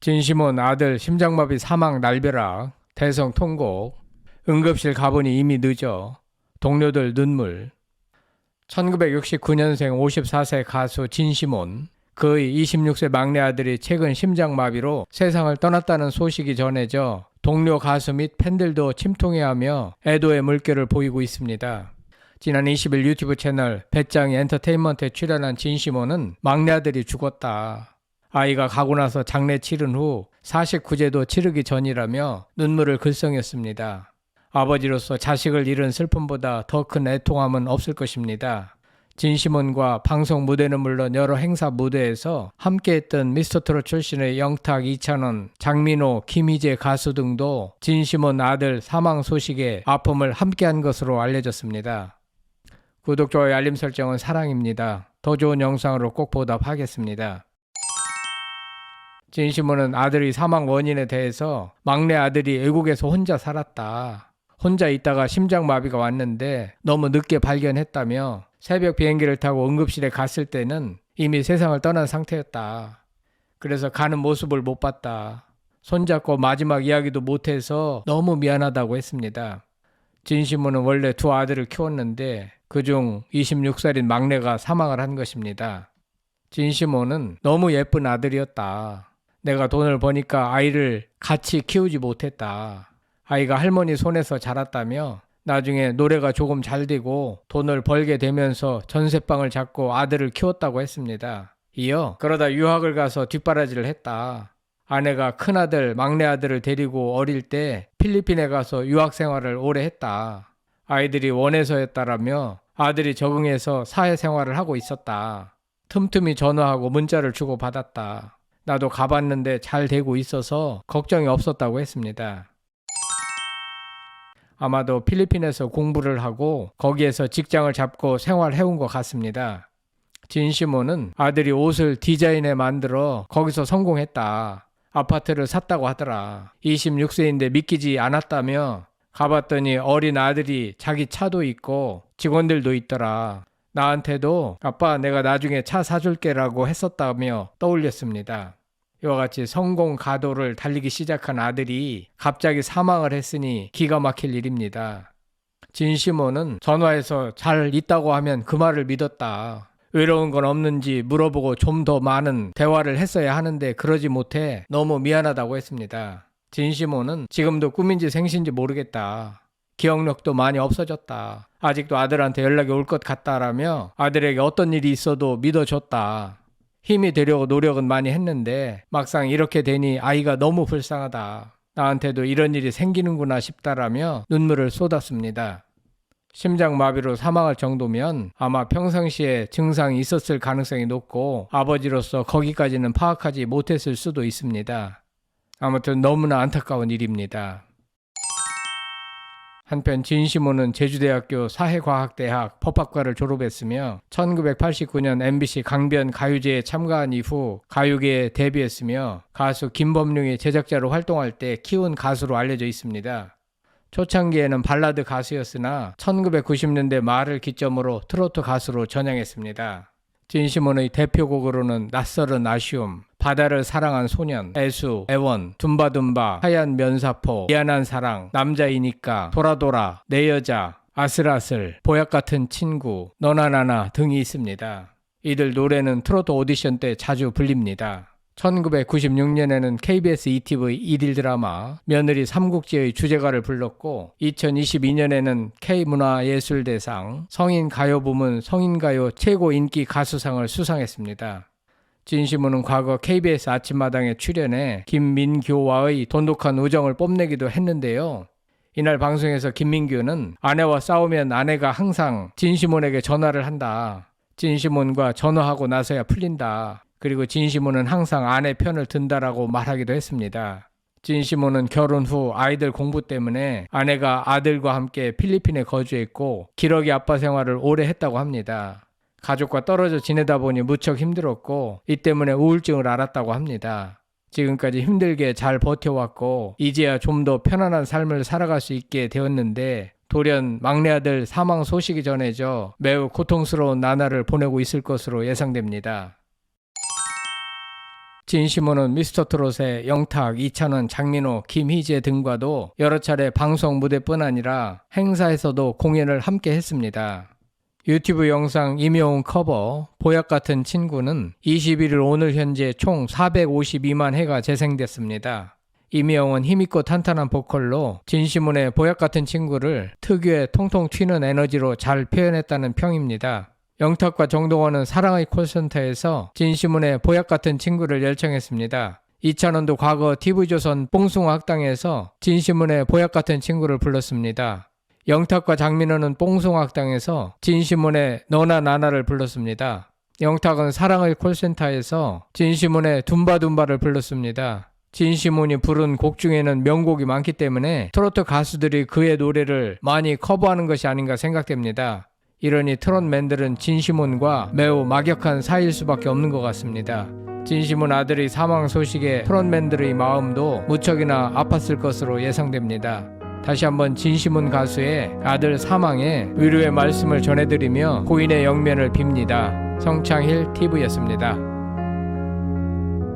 진시몬 아들 심장마비 사망 날벼락, 대성 통곡, 응급실 가보니 이미 늦어, 동료들 눈물. 1969년생 54세 가수 진시몬, 그의 26세 막내 아들이 최근 심장마비로 세상을 떠났다는 소식이 전해져 동료 가수 및 팬들도 침통해하며 애도의 물결을 보이고 있습니다. 지난 20일 유튜브 채널 배짱이 엔터테인먼트에 출연한 진시몬은 막내 아들이 죽었다. 아이가 가고 나서 장례 치른 후 49제도 치르기 전이라며 눈물을 글썽였습니다. 아버지로서 자식을 잃은 슬픔보다 더 큰 애통함은 없을 것입니다. 진시몬과 방송 무대는 물론 여러 행사 무대에서 함께했던 미스터트롯 출신의 영탁, 이찬원, 장민호, 김희재 가수 등도 진시몬 아들 사망 소식에 아픔을 함께한 것으로 알려졌습니다. 구독, 좋아요, 알림 설정은 사랑입니다. 더 좋은 영상으로 꼭 보답하겠습니다. 진시몬은 아들의 사망 원인에 대해서 막내 아들이 외국에서 혼자 살았다. 혼자 있다가 심장마비가 왔는데 너무 늦게 발견했다며 새벽 비행기를 타고 응급실에 갔을 때는 이미 세상을 떠난 상태였다. 그래서 가는 모습을 못 봤다. 손잡고 마지막 이야기도 못해서 너무 미안하다고 했습니다. 진시몬은 원래 두 아들을 키웠는데 그중 26살인 막내가 사망을 한 것입니다. 진시몬은 너무 예쁜 아들이었다. 내가 돈을 버니까 아이를 같이 키우지 못했다. 아이가 할머니 손에서 자랐다며 나중에 노래가 조금 잘 되고 돈을 벌게 되면서 전세방을 잡고 아들을 키웠다고 했습니다. 이어 그러다 유학을 가서 뒷바라지를 했다. 아내가 큰아들, 막내 아들을 데리고 어릴 때 필리핀에 가서 유학 생활을 오래 했다. 아이들이 원해서였다라며 아들이 적응해서 사회생활을 하고 있었다. 틈틈이 전화하고 문자를 주고받았다. 나도 가봤는데 잘 되고 있어서 걱정이 없었다고 했습니다. 아마도 필리핀에서 공부를 하고 거기에서 직장을 잡고 생활해온 것 같습니다. 진시몬은 아들이 옷을 디자인해 만들어 거기서 성공했다. 아파트를 샀다고 하더라. 26세인데 믿기지 않았다며 가봤더니 어린 아들이 자기 차도 있고 직원들도 있더라. 나한테도 아빠 내가 나중에 차 사줄게라고 했었다며 떠올렸습니다. 이와 같이 성공 가도를 달리기 시작한 아들이 갑자기 사망을 했으니 기가 막힐 일입니다. 진시몬은 전화해서 잘 있다고 하면 그 말을 믿었다. 외로운 건 없는지 물어보고 좀 더 많은 대화를 했어야 하는데 그러지 못해 너무 미안하다고 했습니다. 진시몬은 지금도 꿈인지 생신지 모르겠다. 기억력도 많이 없어졌다. 아직도 아들한테 연락이 올 것 같다라며 아들에게 어떤 일이 있어도 믿어줬다. 힘이 되려고 노력은 많이 했는데 막상 이렇게 되니 아이가 너무 불쌍하다. 나한테도 이런 일이 생기는구나 싶다라며 눈물을 쏟았습니다. 심장마비로 사망할 정도면 아마 평상시에 증상이 있었을 가능성이 높고 아버지로서 거기까지는 파악하지 못했을 수도 있습니다. 아무튼 너무나 안타까운 일입니다. 한편 진시몬은 제주대학교 사회과학대학 법학과를 졸업했으며 1989년 MBC 강변 가요제에 참가한 이후 가요계에 데뷔했으며 가수 김범룡의 제작자로 활동할 때 키운 가수로 알려져 있습니다. 초창기에는 발라드 가수였으나 1990년대 말을 기점으로 트로트 가수로 전향했습니다. 진시몬의 대표곡으로는 낯설은 아쉬움, 바다를 사랑한 소년, 애수, 애원, 둠바둠바, 하얀 면사포, 미안한 사랑, 남자이니까, 돌아돌아, 내 여자, 아슬아슬, 보약 같은 친구, 너나 나나 등이 있습니다. 이들 노래는 트로트 오디션 때 자주 불립니다. 1996년에는 KBS ETV 일일 드라마 며느리 삼국지의 주제가를 불렀고 2022년에는 K문화예술대상 성인가요 부문 성인가요 최고 인기 가수상을 수상했습니다. 진시몬은 과거 KBS 아침마당에 출연해 김민교와의 돈독한 우정을 뽐내기도 했는데요. 이날 방송에서 김민교는 아내와 싸우면 아내가 항상 진시몬에게 전화를 한다. 진시몬과 전화하고 나서야 풀린다. 그리고 진시몬은 항상 아내 편을 든다라고 말하기도 했습니다. 진시몬은 결혼 후 아이들 공부 때문에 아내가 아들과 함께 필리핀에 거주했고 기러기 아빠 생활을 오래 했다고 합니다. 가족과 떨어져 지내다 보니 무척 힘들었고 이 때문에 우울증을 앓았다고 합니다. 지금까지 힘들게 잘 버텨왔고 이제야 좀 더 편안한 삶을 살아갈 수 있게 되었는데 돌연 막내 아들 사망 소식이 전해져 매우 고통스러운 나날을 보내고 있을 것으로 예상됩니다. 진시몬은 미스터트롯의 영탁, 이찬원, 장민호, 김희재 등과도 여러 차례 방송 무대뿐 아니라 행사에서도 공연을 함께 했습니다. 유튜브 영상 임영웅 커버 보약 같은 친구는 21일 오늘 현재 총 452만 회가 재생됐습니다. 임영웅은 힘있고 탄탄한 보컬로 진시몬의 보약 같은 친구를 특유의 통통 튀는 에너지로 잘 표현했다는 평입니다. 영탁과 정동원은 사랑의 콜센터에서 진시몬의 보약 같은 친구를 열창했습니다. 이찬원도 과거 TV조선 뽕숭아학당에서 진시몬의 보약 같은 친구를 불렀습니다. 영탁과 장민호는 뽕숭아학당에서 진시몬의 너나 나나를 불렀습니다. 영탁은 사랑의 콜센터에서 진시몬의 둠바둠바를 불렀습니다. 진시몬이 부른 곡 중에는 명곡이 많기 때문에 트로트 가수들이 그의 노래를 많이 커버하는 것이 아닌가 생각됩니다. 이러니 트롯맨들은 진시몬과 매우 막역한 사이일 수밖에 없는 것 같습니다. 진시몬 아들의 사망 소식에 트롯맨들의 마음도 무척이나 아팠을 것으로 예상됩니다. 다시 한번 진시몬 가수의 아들 사망에 위로의 말씀을 전해드리며 고인의 영면을 빕니다. 성창힐 TV였습니다.